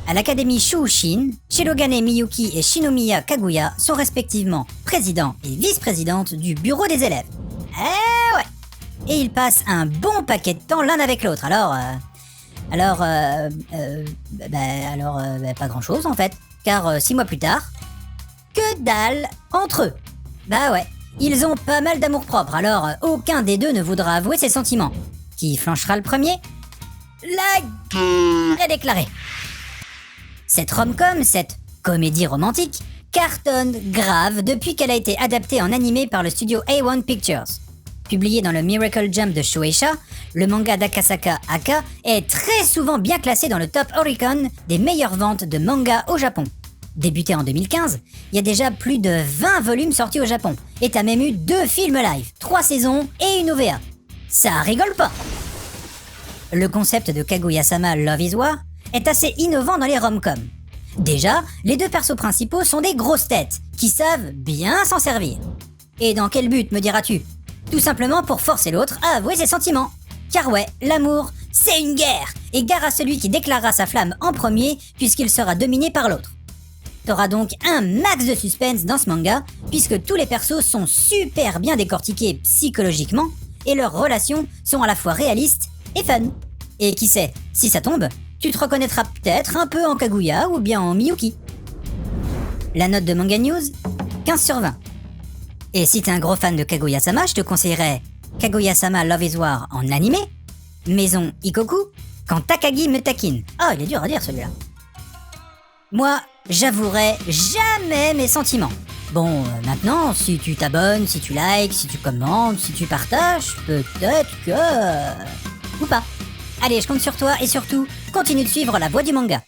À l'académie Shuushin, Shirogane Miyuki et Shinomiya Kaguya sont respectivement présidents et vice-présidentes du bureau des élèves. Eh ouais. Et ils passent un bon paquet de temps l'un avec l'autre, pas grand chose en fait, car 6 mois plus tard, que dalle entre eux. Bah ouais, ils ont pas mal d'amour-propre, alors aucun des deux ne voudra avouer ses sentiments. Qui flanchera le premier? La guerre est déclarée. Cette rom-com, cette comédie romantique, cartonne grave depuis qu'elle a été adaptée en animé par le studio A1 Pictures. Publié dans le Miracle Jump de Shueisha, le manga d'Akasaka Aka est très souvent bien classé dans le top Oricon des meilleures ventes de manga au Japon. Débuté en 2015, il y a déjà plus de 20 volumes sortis au Japon, et t'as même eu 2 films live, 3 saisons et une OVA. Ça rigole pas! Le concept de Kaguya-sama Love is War est assez innovant dans les rom-coms. Déjà, les 2 persos principaux sont des grosses têtes, qui savent bien s'en servir. Et dans quel but, me diras-tu? Tout simplement pour forcer l'autre à avouer ses sentiments. Car ouais, l'amour, c'est une guerre, et gare à celui qui déclarera sa flamme en premier, puisqu'il sera dominé par l'autre. T'auras donc un max de suspense dans ce manga, puisque tous les persos sont super bien décortiqués psychologiquement, et leurs relations sont à la fois réalistes et fun. Et qui sait, si ça tombe, tu te reconnaîtras peut-être un peu en Kaguya ou bien en Miyuki. La note de Manga News, 15/20. Et si t'es un gros fan de Kaguya-sama, je te conseillerais Kaguya-sama Love is War en animé, Maison Ikoku, Quand Takagi me taquine. Ah, il est dur à dire celui-là. Moi, j'avouerai jamais mes sentiments. Bon, maintenant, si tu t'abonnes, si tu likes, si tu commentes, si tu partages, peut-être que... ou pas. Allez, je compte sur toi et surtout, continue de suivre la voie du manga.